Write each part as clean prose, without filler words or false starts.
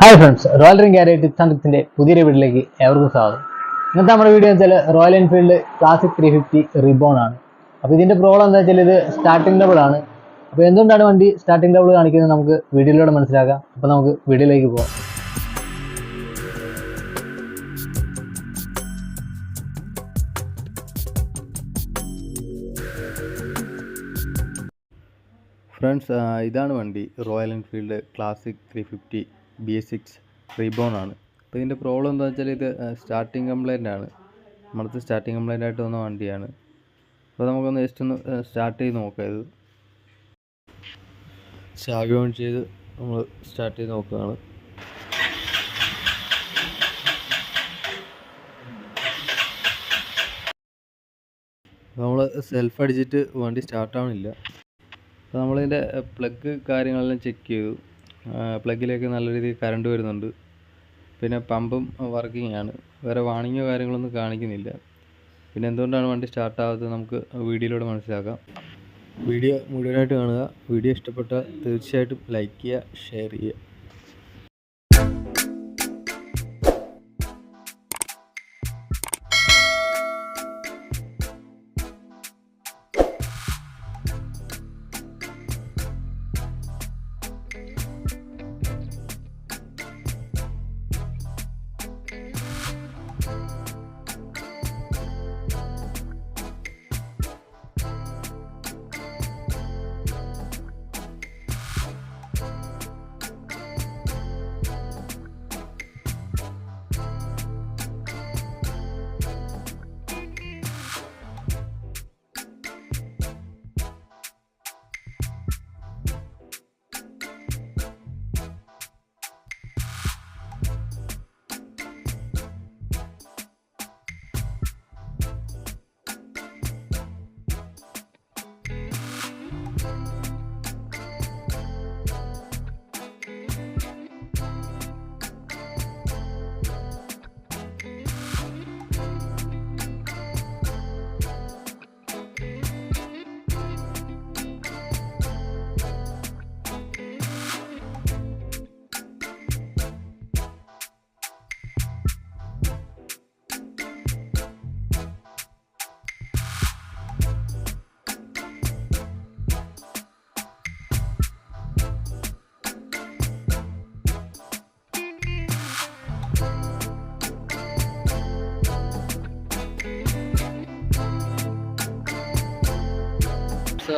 Hi friends, royal dream garage tips and ടിപ്സിന്റെ പുതിയൊരു വീഡിയോയിലേക്ക് ഏവർക്കും സ്വാഗതം. ഇന്നത്തെ നമ്മുടെ വീഡിയോ എന്ന് വെച്ചാൽ റോയൽ എൻഫീൽഡ് ക്ലാസിക് 350 റിബോൺ ആണ്. അപ്പോൾ ഇതിന്റെ പ്രോബ്ലം എന്താ വെച്ചാൽ ഇത് സ്റ്റാർട്ടിംഗ് ഡബിൾ ആണ്. അപ്പോൾ എന്തുകൊണ്ടാണ് വണ്ടി സ്റ്റാർട്ടിംഗ് ഡബിൾ കാണിക്കുന്നത് നമുക്ക് വീഡിയോയിലൂടെ മനസ്സിലാക്കാം. അപ്പോൾ നമുക്ക് വീഡിയോയിലേക്ക് പോകാം. ഫ്രണ്ട്സ്, ഇതാണ് വണ്ടി. Royal Enfield classic 350 BS6 reborn ആണ്. അപ്പോൾ ഇതിൻ്റെ പ്രോബ്ലം എന്താ വെച്ചാൽ ഇത് സ്റ്റാർട്ടിങ് കംപ്ലൈൻ്റ് ആണ്. നമ്മളത് സ്റ്റാർട്ടിങ് കംപ്ലൈൻ്റ് ആയിട്ട് വന്ന വണ്ടിയാണ്. അപ്പോൾ നമുക്കൊന്ന് ജസ്റ്റ് ഒന്ന് സ്റ്റാർട്ട് ചെയ്ത് നോക്കാം. ഇത് ചാവി ഓൺ ചെയ്ത് നമ്മൾ സ്റ്റാർട്ട് ചെയ്ത് നോക്കുകയാണ്. നമ്മൾ സെൽഫ് അടിച്ചിട്ട് വണ്ടി സ്റ്റാർട്ടാവണില്ല. അപ്പോൾ നമ്മളിതിൻ്റെ പ്ലഗ് കാര്യങ്ങളെല്ലാം ചെക്ക് ചെയ്തു. പ്ലഗിലേക്ക് നല്ല രീതിയിൽ കറണ്ട് വരുന്നുണ്ട്. പിന്നെ പമ്പും വർക്കിംഗ് ആണ്. വേറെ വാണിങ്ങോ കാര്യങ്ങളൊന്നും കാണിക്കുന്നില്ല. പിന്നെ എന്തുകൊണ്ടാണ് വണ്ടി സ്റ്റാർട്ടാകാത്തത് നമുക്ക് വീഡിയോയിലൂടെ മനസ്സിലാക്കാം. വീഡിയോ മുഴുവനായിട്ട് കാണുക. വീഡിയോ ഇഷ്ടപ്പെട്ടാൽ തീർച്ചയായിട്ടും ലൈക്ക് ചെയ്യുക, ഷെയർ ചെയ്യുക.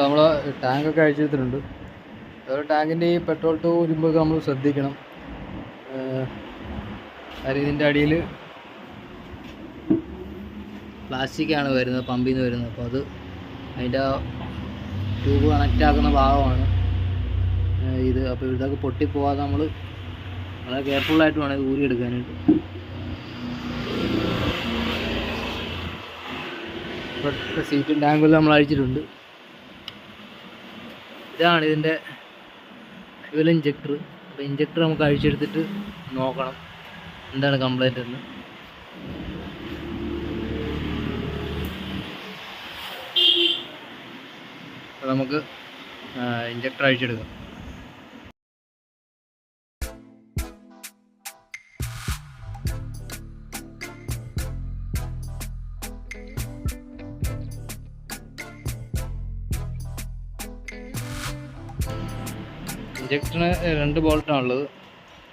നമ്മൾ ടാങ്കൊക്കെ അഴിച്ചെടുത്തിട്ടുണ്ട്. ഓരോ ടാങ്കിൻ്റെ ഈ പെട്രോൾ ട്യൂബ് നമ്മൾ ശ്രദ്ധിക്കണം. കാര്യം ഇതിൻ്റെ അടിയിൽ പ്ലാസ്റ്റിക്കാണ് വരുന്നത്, പമ്പിൽ നിന്ന് വരുന്നത്. അപ്പോൾ അത് അതിൻ്റെ ട്യൂബ് കണക്റ്റ് ആക്കുന്ന ഭാഗമാണ് ഇത്. അപ്പോൾ ഇതൊക്കെ പൊട്ടിപ്പോവാതെ നമ്മൾ വളരെ കെയർഫുള്ളായിട്ട് വേണം ഇത് ഊരിയെടുക്കാനായിട്ട്. സീറ്റും ടാങ്കും നമ്മൾ അഴിച്ചിട്ടുണ്ട്. ഇതാണ് ഇതിൻ്റെ ഫ്യൂൽ ഇഞ്ചക്ടർ. അപ്പോൾ ഇഞ്ചക്ടർ നമുക്ക് അഴിച്ചെടുത്തിട്ട് നോക്കണം എന്താണ് കംപ്ലൈൻറ്റ് എന്ന്. അപ്പോൾ നമുക്ക് ഇഞ്ചക്ടർ അഴിച്ചെടുക്കാം. ഇഞ്ചക്ടറിന് 2 ബോൾട്ടാണുള്ളത്.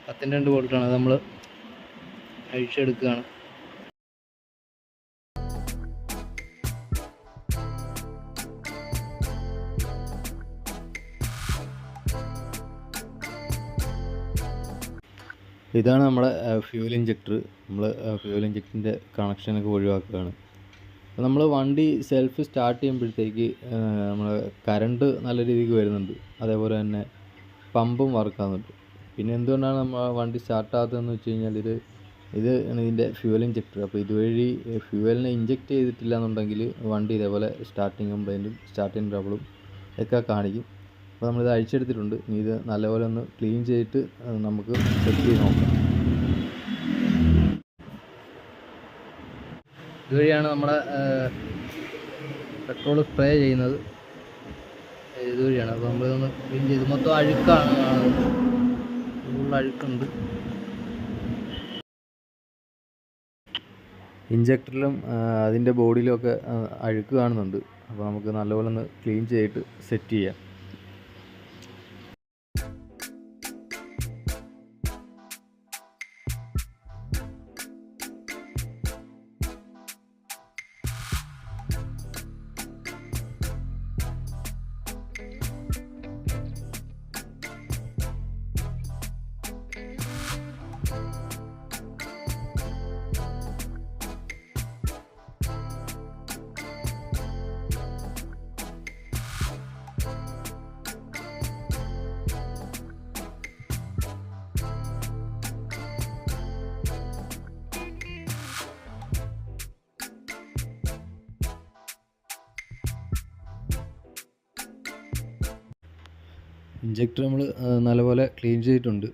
10-ൻ്റെ 2 ബോൾട്ടാണ്. അത് നമ്മൾ അഴിച്ചെടുക്കുകയാണ്. ഇതാണ് നമ്മുടെ ഫ്യൂൽ ഇഞ്ചക്ടർ. നമ്മൾ ഫ്യൂൽ ഇഞ്ചക്ടറിൻ്റെ കണക്ഷനൊക്കെ ഒഴിവാക്കുകയാണ്. അപ്പോൾ നമ്മൾ വണ്ടി സെൽഫ് സ്റ്റാർട്ട് ചെയ്യുമ്പോഴത്തേക്ക് നമ്മൾ കറണ്ട് നല്ല രീതിക്ക് വരുന്നുണ്ട്. അതേപോലെ തന്നെ പമ്പും വർക്കാകുന്നുണ്ട്. പിന്നെ എന്തുകൊണ്ടാണ് നമ്മൾ വണ്ടി സ്റ്റാർട്ടാകാത്തതെന്ന് വെച്ച് കഴിഞ്ഞാൽ ഇത് ഇതിൻ്റെ ഫ്യൂവൽ ഇഞ്ചക്ടർ. അപ്പോൾ ഇതുവഴി ഫ്യൂവലിനെ ഇഞ്ചക്ട് ചെയ്തിട്ടില്ല എന്നുണ്ടെങ്കിൽ വണ്ടി ഇതേപോലെ സ്റ്റാർട്ടിങ് കംപ്ലൈൻറ്റും സ്റ്റാർട്ടിങ് ട്രബിളും ഒക്കെ കാണിക്കും. അപ്പോൾ നമ്മളിത് അഴിച്ചെടുത്തിട്ടുണ്ട്. ഇനി ഇത് നല്ലപോലെ ഒന്ന് ക്ലീൻ ചെയ്തിട്ട് നമുക്ക് ചെക്ക് ചെയ്ത് നോക്കാം. ഇതുവഴിയാണ് നമ്മുടെ പെട്രോൾ സ്പ്രേ ചെയ്യുന്നത്. ഇതുവഴിയാണ്. അപ്പോൾ നമ്മളിതൊന്ന് ക്ലീൻ ചെയ്ത്, മൊത്തം അഴുക്കാണ്, ഫുൾ അഴുക്കുണ്ട്. ഇഞ്ചക്ടറിലും അതിൻ്റെ ബോഡിയിലുമൊക്കെ അഴുക്ക് കാണുന്നുണ്ട്. അപ്പോൾ നമുക്ക് നല്ലപോലെ ഒന്ന് ക്ലീൻ ചെയ്തിട്ട് സെറ്റ് ചെയ്യാം. ഇഞ്ചക്ടർ നമ്മൾ നല്ലപോലെ ക്ലീൻ ചെയ്തിട്ടുണ്ട്.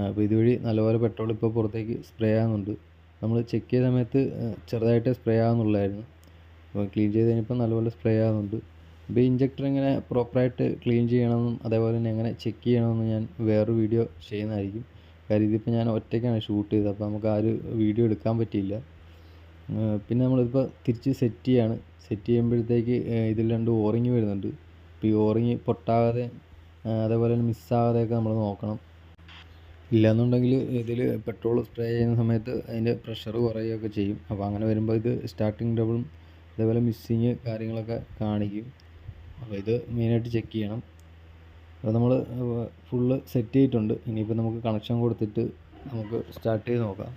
അപ്പോൾ ഇതുവഴി നല്ലപോലെ പെട്രോൾ ഇപ്പോൾ പുറത്തേക്ക് സ്പ്രേ ആകുന്നുണ്ട്. നമ്മൾ ചെക്ക് ചെയ്ത സമയത്ത് ചെറുതായിട്ട് സ്പ്രേ ആകുന്നുള്ളായിരുന്നു. അപ്പോൾ ക്ലീൻ ചെയ്ത് കഴിഞ്ഞപ്പോൾ നല്ലപോലെ സ്പ്രേ ആകുന്നുണ്ട്. അപ്പോൾ ഈ ഇഞ്ചക്ടർ എങ്ങനെ പ്രോപ്പറായിട്ട് ക്ലീൻ ചെയ്യണമെന്നും അതേപോലെ തന്നെ എങ്ങനെ ചെക്ക് ചെയ്യണമെന്നും ഞാൻ വേറൊരു വീഡിയോ ചെയ്യുന്നതായിരിക്കും. കാര്യം ഇതിപ്പോൾ ഞാൻ ഒറ്റയ്ക്കാണ് ഷൂട്ട് ചെയ്തത്, അപ്പോൾ നമുക്ക് ആ ഒരു വീഡിയോ എടുക്കാൻ പറ്റിയില്ല. പിന്നെ നമ്മളിപ്പോൾ തിരിച്ച് സെറ്റ് ചെയ്യാണ്. സെറ്റ് ചെയ്യുമ്പോഴത്തേക്ക് ഇതിൽ 2 ഓറിങ് വരുന്നുണ്ട്. അപ്പോൾ ഈ ഓറിങ് പൊട്ടാതെ അതേപോലെ തന്നെ മിസ്സാകാതെയൊക്കെ നമ്മൾ നോക്കണം. ഇല്ലയെന്നുണ്ടെങ്കിൽ ഇതിൽ പെട്രോൾ സ്പ്രേ ചെയ്യുന്ന സമയത്ത് അതിൻ്റെ പ്രഷർ കുറയുകയൊക്കെ ചെയ്യും. അപ്പോൾ അങ്ങനെ വരുമ്പോൾ ഇത് സ്റ്റാർട്ടിങ് ട്രബിളും അതേപോലെ മിസ്സിങ് കാര്യങ്ങളൊക്കെ കാണിക്കും. അപ്പോൾ ഇത് മെയിനായിട്ട് ചെക്ക് ചെയ്യണം. അപ്പോൾ നമ്മൾ ഫുള്ള് സെറ്റ് ചെയ്തിട്ടുണ്ട്. ഇനിയിപ്പോൾ നമുക്ക് കണക്ഷൻ കൊടുത്തിട്ട് നമുക്ക് സ്റ്റാർട്ട് ചെയ്ത് നോക്കാം.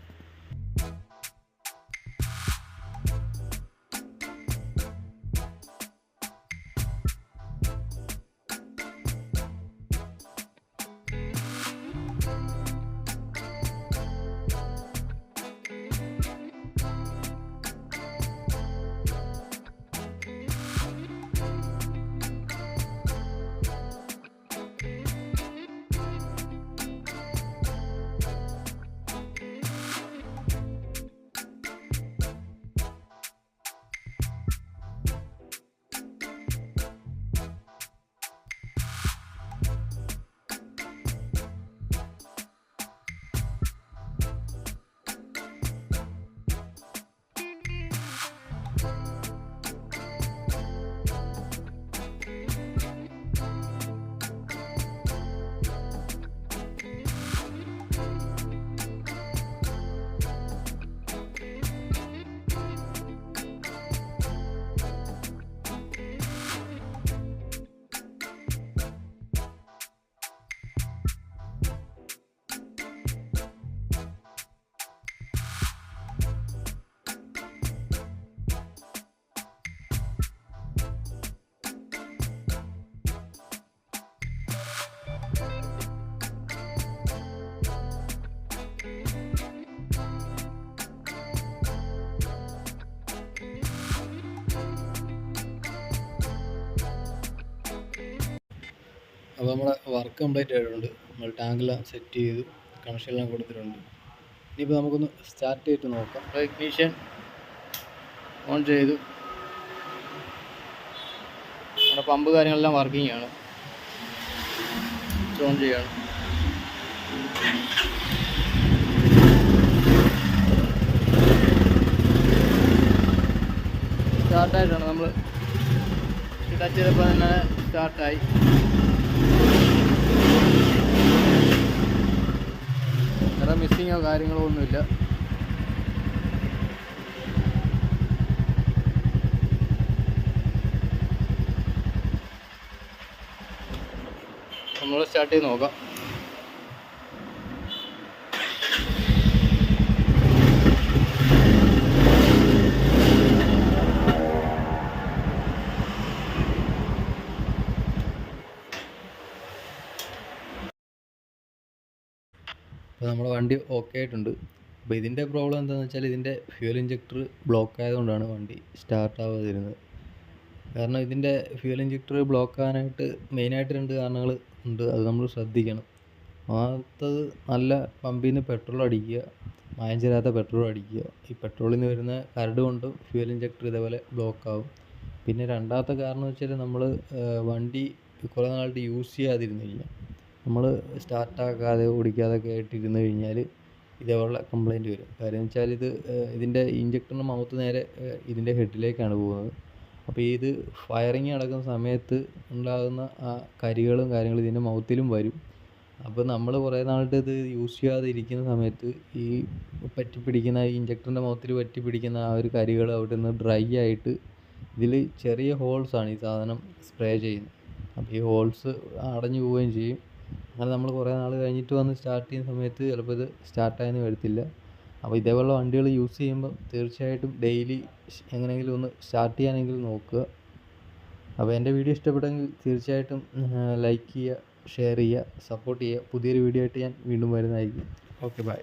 അപ്പോൾ നമ്മുടെ വർക്ക് കംപ്ലീറ്റ് ആയിട്ടുണ്ട്. നമ്മൾ ടാങ്കെല്ലാം സെറ്റ് ചെയ്തു, കണക്ഷനെല്ലാം കൊടുത്തിട്ടുണ്ട്. ഇനിയിപ്പോൾ നമുക്കൊന്ന് സ്റ്റാർട്ട് ചെയ്തിട്ട് നോക്കാം. ഇഗ്നിഷൻ ഓൺ ചെയ്തു. നമ്മുടെ പമ്പ് കാര്യങ്ങളെല്ലാം വർക്കിംഗ് ആണ്. ഓൺ ചെയ്യാണ്. സ്റ്റാർട്ടായിട്ടാണ് നമ്മൾ ടച്ച് ചെയ്തപ്പോൾ തന്നെ സ്റ്റാർട്ടായി. വേറെ മിസ്സിങ്ങോ കാര്യങ്ങളോ ഒന്നുമില്ല. നമ്മൾ സ്റ്റാർട്ട് ചെയ്ത് നോക്കാം. അപ്പോൾ നമ്മുടെ വണ്ടി ഓക്കെ ആയിട്ടുണ്ട്. അപ്പോൾ ഇതിൻ്റെ പ്രോബ്ലം എന്താണെന്ന് വെച്ചാൽ ഇതിൻ്റെ ഫ്യൂൽ ഇഞ്ചക്ടർ ബ്ലോക്ക് ആയതുകൊണ്ടാണ് വണ്ടി സ്റ്റാർട്ട് ആവാതിരുന്നത്. കാരണം ഇതിൻ്റെ ഫ്യൂൽ ഇഞ്ചക്ടർ ബ്ലോക്ക് ആകാനായിട്ട് മെയിനായിട്ട് 2 കാരണങ്ങൾ ഉണ്ട്. അത് നമ്മൾ ശ്രദ്ധിക്കണം. ഒന്നാമത്തത് നല്ല പമ്പിൽ നിന്ന് പെട്രോൾ അടിക്കുക, മായം ചേരാത്ത പെട്രോൾ അടിക്കുക. ഈ പെട്രോളിൽ നിന്ന് വരുന്ന കരട് കൊണ്ട് ഫ്യൂൽ ഇഞ്ചക്ടർ ഇതേപോലെ ബ്ലോക്ക് ആവും. പിന്നെ രണ്ടാമത്തെ കാരണം എന്ന് വെച്ചാൽ നമ്മൾ വണ്ടി കുറേ നാളായിട്ട് യൂസ് ചെയ്യാതിരുന്നു കഴിഞ്ഞാൽ, നമ്മൾ സ്റ്റാർട്ടാക്കാതെ ഓടിക്കാതൊക്കെ ആയിട്ടിരുന്ന് കഴിഞ്ഞാൽ ഇതേപോലുള്ള കംപ്ലൈൻറ്റ് വരും. കാര്യം എന്ന് വെച്ചാൽ ഇതിൻ്റെ ഇഞ്ചക്ടറിൻ്റെ മൗത്ത് നേരെ ഇതിൻ്റെ ഹെഡിലേക്കാണ് പോകുന്നത്. അപ്പോൾ ഇത് ഫയറിങ് നടക്കുന്ന സമയത്ത് ഉണ്ടാകുന്ന ആ കരികളും കാര്യങ്ങളും ഇതിൻ്റെ മൗത്തിലും വരും. അപ്പോൾ നമ്മൾ കുറേ നാളായിട്ട് ഇത് യൂസ് ചെയ്യാതെ ഇരിക്കുന്ന സമയത്ത് ഈ പറ്റിപ്പിടിക്കുന്ന ഈ ഇഞ്ചക്ടറിൻ്റെ മൗത്തിൽ പറ്റിപ്പിടിക്കുന്ന ആ ഒരു കരികൾ അവിടെ നിന്ന് ഡ്രൈ ആയിട്ട് ഇതിൽ ചെറിയ ഹോൾസാണ് ഈ സാധനം സ്പ്രേ ചെയ്യുന്നത്. അപ്പോൾ ഈ ഹോൾസ് അടഞ്ഞു പോവുകയും ചെയ്യും. അങ്ങനെ നമ്മൾ കുറേ നാൾ കഴിഞ്ഞിട്ട് വന്ന് സ്റ്റാർട്ട് ചെയ്യുന്ന സമയത്ത് ചിലപ്പോൾ ഇത് സ്റ്റാർട്ടായെന്ന് വരത്തില്ല. അപ്പോൾ ഇതേപോലുള്ള വണ്ടികൾ യൂസ് ചെയ്യുമ്പോൾ തീർച്ചയായിട്ടും ഡെയിലി എങ്ങനെയെങ്കിലും ഒന്ന് സ്റ്റാർട്ട് ചെയ്യാനെങ്കിലും നോക്കുക. അപ്പോൾ എൻ്റെ വീഡിയോ ഇഷ്ടപ്പെട്ടെങ്കിൽ തീർച്ചയായിട്ടും ലൈക്ക് ചെയ്യുക, ഷെയർ ചെയ്യുക, സപ്പോർട്ട് ചെയ്യുക. പുതിയൊരു വീഡിയോ ആയിട്ട് ഞാൻ വീണ്ടും വരുന്നതായിരിക്കും. Okay, by.